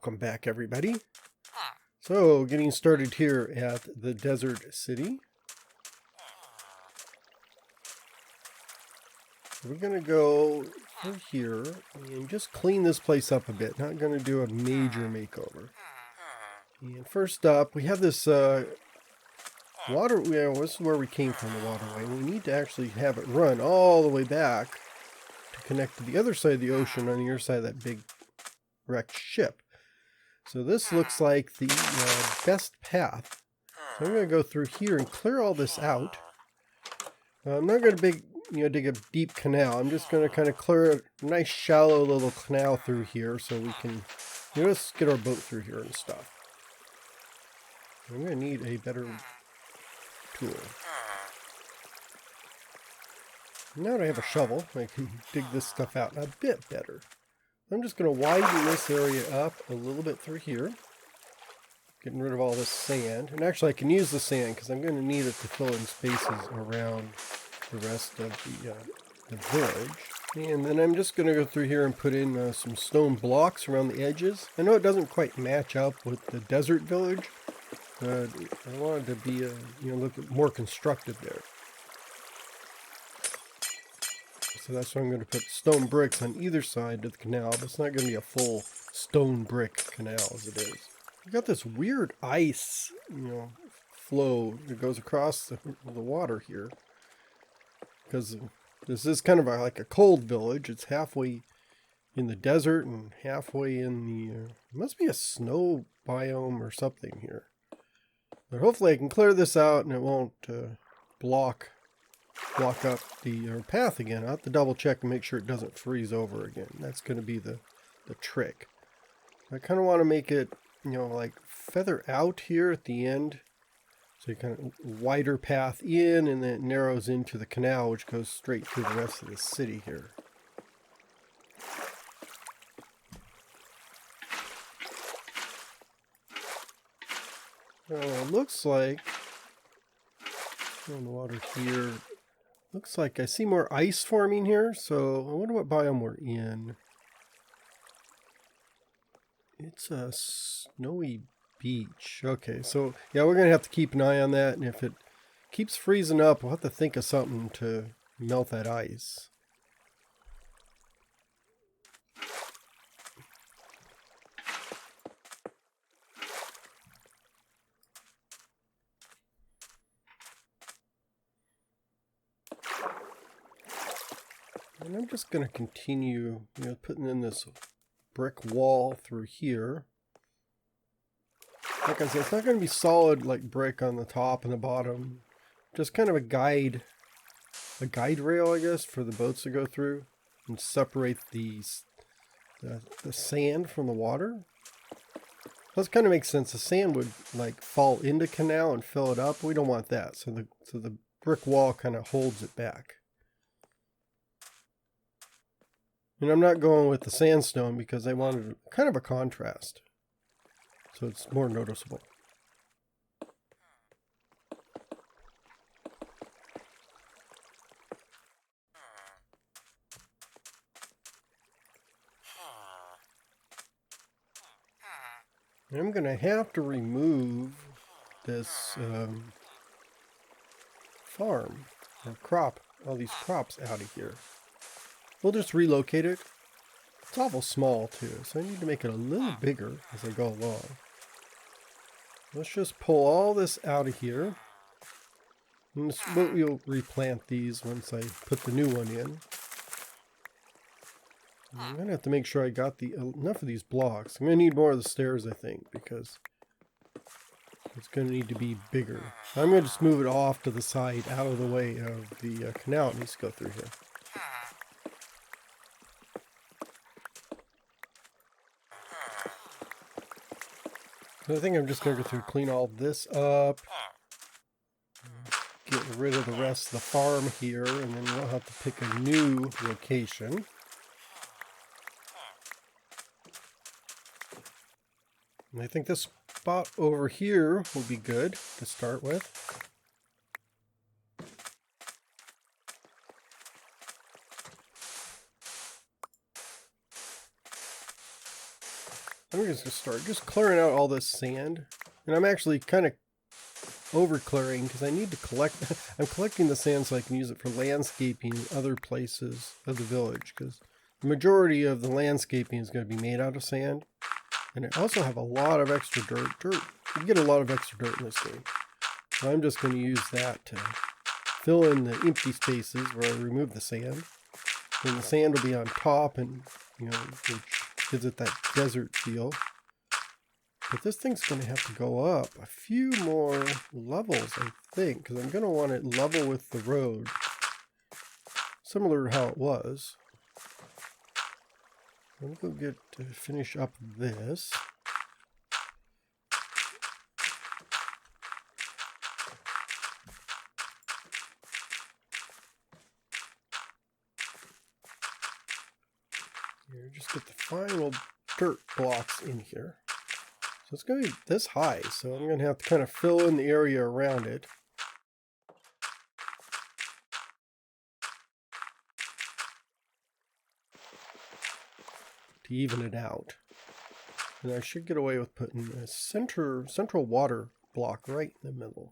Welcome back, everybody. So, getting started here at the desert city. We're going to go through here and just clean this place up a bit. Not going to do a major makeover. And first up, we have this water. This is where we came from, the waterway. We need to actually have it run all the way back to connect to the other side of the ocean on the other side of that big wrecked ship. So this looks like the best path. So I'm going to go through here and clear all this out. I'm not going to dig a deep canal. I'm just going to kind of clear a nice shallow little canal through here so we can just get our boat through here and stuff. I'm going to need a better tool. Now that I have a shovel, I can dig this stuff out a bit better. I'm just going to widen this area up a little bit through here. Getting rid of all this sand. And actually I can use the sand because I'm going to need it to fill in spaces around the rest of the village. And then I'm just going to go through here and put in some stone blocks around the edges. I know it doesn't quite match up with the desert village, but I wanted to be a look more constructed there. So that's why I'm going to put stone bricks on either side of the canal, but it's not going to be a full stone brick canal as it is. We've got this weird ice, flow that goes across the water here. Because this is kind of like a cold village. It's halfway in the desert and halfway in the... must be a snow biome or something here. But hopefully I can clear this out and it won't block up the path again. I'll have to double check and make sure it doesn't freeze over again. That's going to be the trick. I kind of want to make it, like feather out here at the end. So you kind of wider path in and then it narrows into the canal which goes straight through the rest of the city here. It looks like on the water here. Looks like I see more ice forming here, so I wonder what biome we're in. It's a snowy beach. Okay, so yeah, we're going to have to keep an eye on that, and if it keeps freezing up, we'll have to think of something to melt that ice. And I'm just going to continue, putting in this brick wall through here. Like I said, it's not going to be solid like brick on the top and the bottom. Just kind of a guide rail, I guess, for the boats to go through and separate the sand from the water. That kind of makes sense. The sand would like fall into canal and fill it up. We don't want that, so the brick wall kind of holds it back. And I'm not going with the sandstone because I wanted kind of a contrast, so it's more noticeable. And I'm going to have to remove this farm or crop, all these crops out of here. We'll just relocate it. It's awful small too, so I need to make it a little bigger as I go along. Let's just pull all this out of here. And we'll replant these once I put the new one in. I'm going to have to make sure I got enough of these blocks. I'm going to need more of the stairs, I think, because it's going to need to be bigger. I'm going to just move it off to the side, out of the way of the canal it needs to go through here. So I think I'm just going to go through and clean all this up. Get rid of the rest of the farm here, and then we'll have to pick a new location. And I think this spot over here will be good to start with. I'm just gonna start just clearing out all this sand. And I'm actually kind of over clearing because I need to collect. I'm collecting the sand so I can use it for landscaping other places of the village, because the majority of the landscaping is going to be made out of sand. And I also have a lot of extra dirt. You get a lot of extra dirt in this game. So I'm just going to use that to fill in the empty spaces where I remove the sand. And the sand will be on top, and which gives it that desert feel. But this thing's going to have to go up a few more levels, I think, because I'm going to want it level with the road, similar to how it was. Let me go get to finish up this. Here, just get the final dirt blocks in here. So it's going to be this high, so I'm going to have to kind of fill in the area around it. To even it out. And I should get away with putting a central water block right in the middle.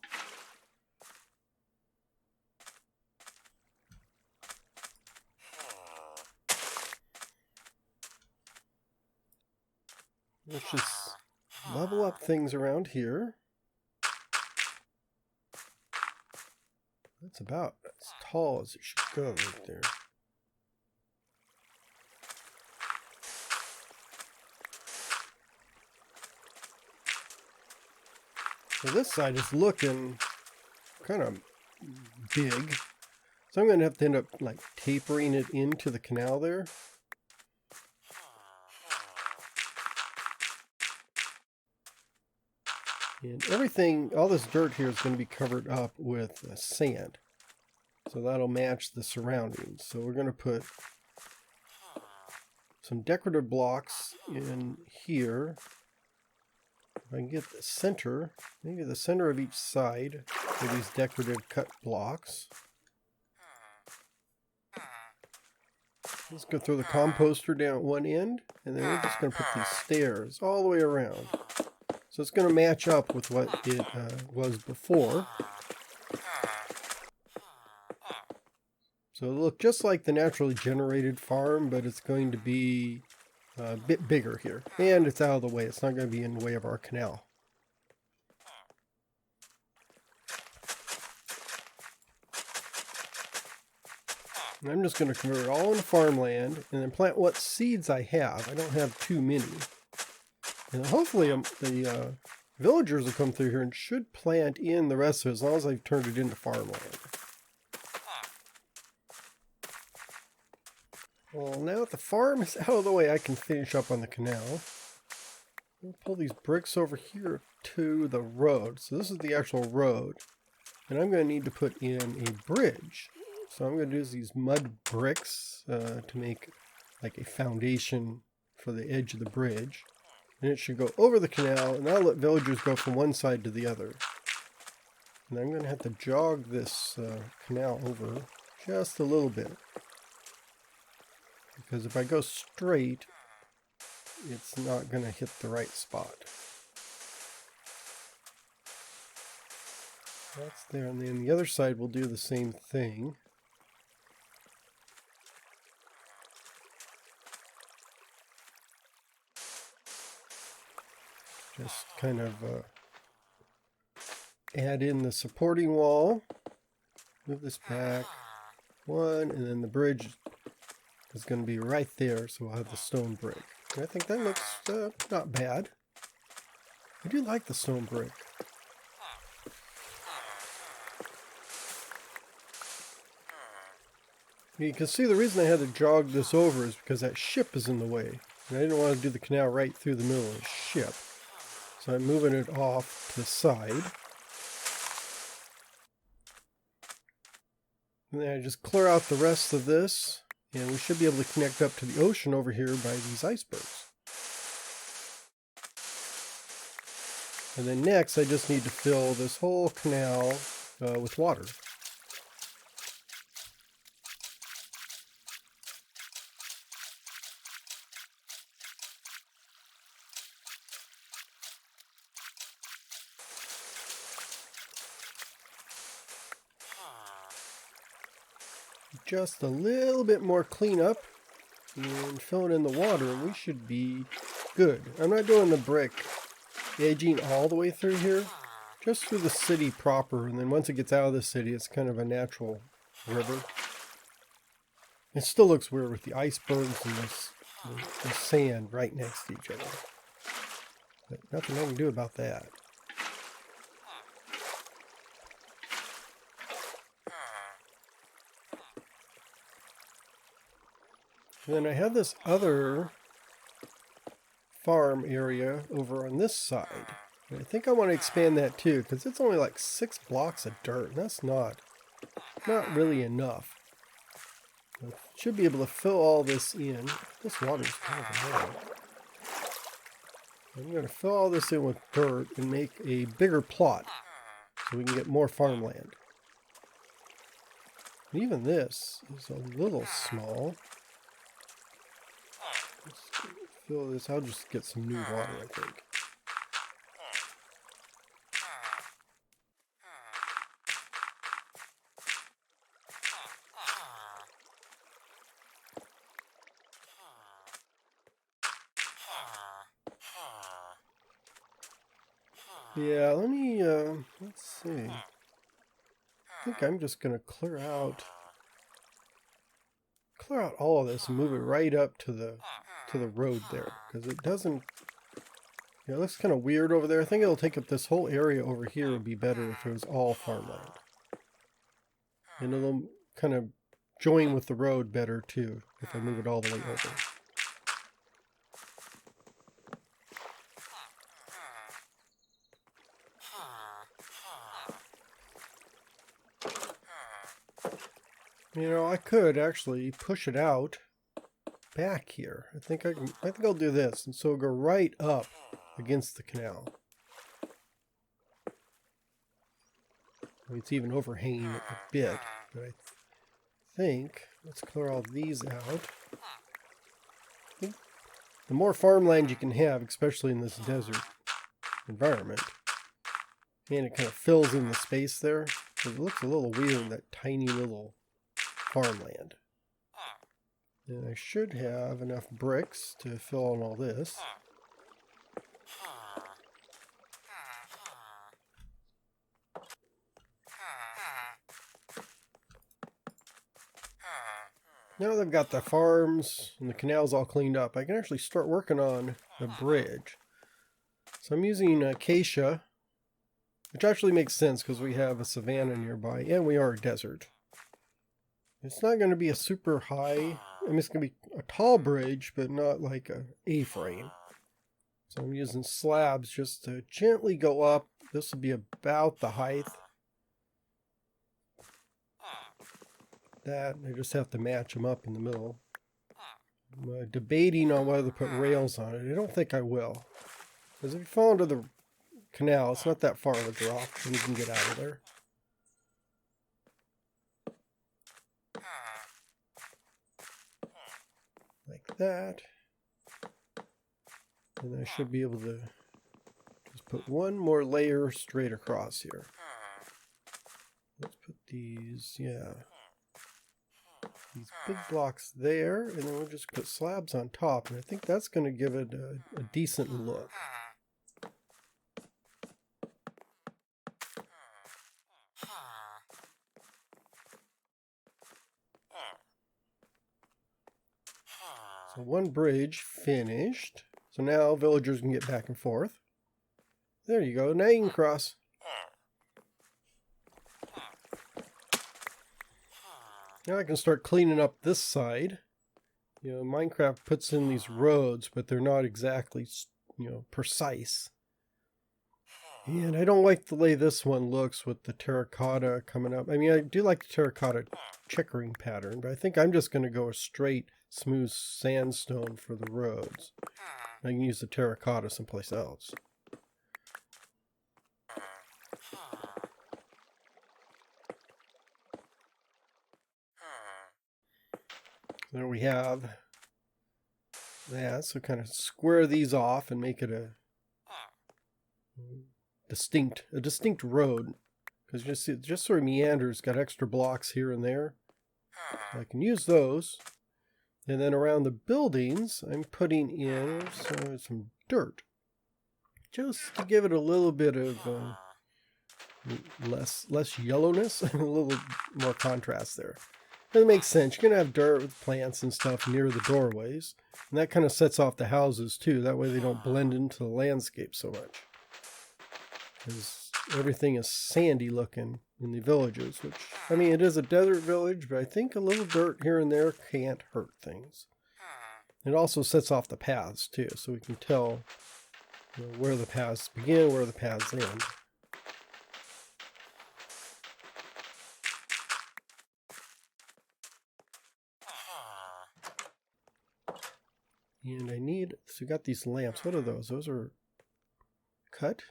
Let's just level up things around here. That's about as tall as it should go right there. So this side is looking kind of big. So I'm going to have to end up like tapering it into the canal there. And everything, all this dirt here is going to be covered up with sand. So that'll match the surroundings. So we're going to put some decorative blocks in here. If I can get the center, maybe the center of each side for these decorative cut blocks. Let's go throw the composter down at one end, and then we're just going to put these stairs all the way around. So it's going to match up with what it was before. So it'll look just like the naturally generated farm, but it's going to be a bit bigger here. And it's out of the way. It's not going to be in the way of our canal. And I'm just going to convert it all into farmland and then plant what seeds I have. I don't have too many. And hopefully the villagers will come through here and should plant in the rest of it as long as I've turned it into farmland. Well, now that the farm is out of the way, I can finish up on the canal. We'll pull these bricks over here to the road. So this is the actual road. And I'm going to need to put in a bridge. So I'm going to use these mud bricks to make like a foundation for the edge of the bridge. And it should go over the canal, and that'll let villagers go from one side to the other. And I'm going to have to jog this canal over just a little bit. Because if I go straight, it's not going to hit the right spot. That's there, and then the other side will do the same thing. Just kind of add in the supporting wall. Move this back. One, and then the bridge is going to be right there, so we'll have the stone brick. And I think that looks not bad. I do like the stone brick. You can see the reason I had to jog this over is because that ship is in the way. And I didn't want to do the canal right through the middle of the ship. So I'm moving it off to the side. And then I just clear out the rest of this. And we should be able to connect up to the ocean over here by these icebergs. And then next I just need to fill this whole canal with water. just a little bit more cleanup and fill it in the water, and we should be good. I'm not doing the brick edging all the way through here, just through the city proper, and then once it gets out of the city, it's kind of a natural river. It still looks weird with the icebergs and the sand right next to each other, but nothing I can do about that. And then I have this other farm area over on this side. And I think I want to expand that too, because it's only like 6 blocks of dirt. And that's not really enough. I should be able to fill all this in. This water's kind of low. I'm going to fill all this in with dirt and make a bigger plot so we can get more farmland. And even this is a little small. Let's fill this. I'll just get some new water, I think. Yeah, let me, let's see. I think I'm just going to clear out all of this and move it right up to the road there, because it doesn't, it looks kind of weird over there. I think it'll take up this whole area over here. Would be better if it was all farmland. And it'll kind of join with the road better too, if I move it all the way over. You know, I could actually push it out back here. I think I'll do this, and so it'll go right up against the canal. It's even overhanging it a bit, but I think let's clear all these out. I think the more farmland you can have, especially in this desert environment, and it kind of fills in the space there, because it looks a little weird, that tiny little farmland. And I should have enough bricks to fill in all this. Now that I've got the farms and the canals all cleaned up, I can actually start working on the bridge. So I'm using acacia, which actually makes sense because we have a savanna nearby and we are a desert. It's not going to be a super high, I mean, it's going to be a tall bridge, but not like a A-frame. So I'm using slabs just to gently go up. This will be about the height. That, I just have to match them up in the middle. I'm debating on whether to put rails on it. I don't think I will. Because if you fall into the canal, it's not that far of a drop, and you can get out of there. Like that. And I should be able to just put one more layer straight across here. Let's put these, yeah. These big blocks there, and then we'll just put slabs on top, and I think that's going to give it a decent look. So one bridge finished. So now villagers can get back and forth. There you go. Now you can cross. Now I can start cleaning up this side. You know, Minecraft puts in these roads, but they're not exactly, you know, precise. And I don't like the way this one looks with the terracotta coming up. I mean, I do like the terracotta checkering pattern, but I think I'm just going to go a straight, smooth sandstone for the roads. I can use the terracotta someplace else. There we have that. So kind of square these off and make it a distinct road. Because you see, it just sort of meanders, got extra blocks here and there. I can use those. And then around the buildings, I'm putting in some dirt. Just to give it a little bit of less yellowness and a little more contrast there. That makes sense. You're going to have dirt with plants and stuff near the doorways. And that kind of sets off the houses too. That way they don't blend into the landscape so much. Because everything is sandy looking in the villages. Which, I mean, it is a desert village, but I think a little dirt here and there can't hurt things. It also sets off the paths too. So we can tell where the paths begin, where the paths end. And I need, so we got these lamps. What are those? Those are cut?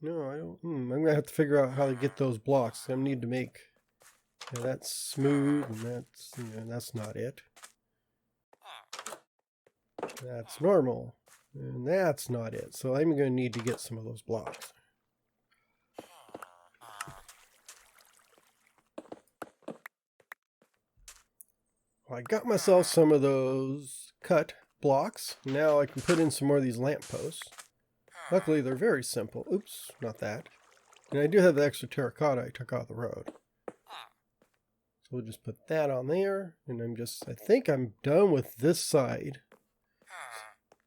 No, I don't. I'm going to have to figure out how to get those blocks. I need to make, that's smooth, and that's not it. That's normal, and that's not it. So I'm going to need to get some of those blocks. I got myself some of those cut blocks. Now I can put in some more of these lampposts. Luckily, they're very simple. Oops, not that. And I do have the extra terracotta I took off the road. So we'll just put that on there. And I think I'm done with this side.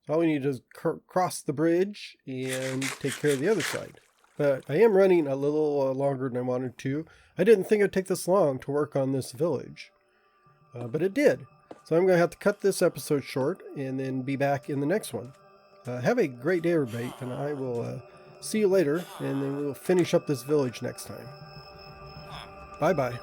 So all we need is cross the bridge and take care of the other side. But I am running a little longer than I wanted to. I didn't think it would take this long to work on this village. But it did. So I'm going to have to cut this episode short and then be back in the next one. Have a great day, everybody, and I will see you later, and then we'll finish up this village next time. Bye-bye.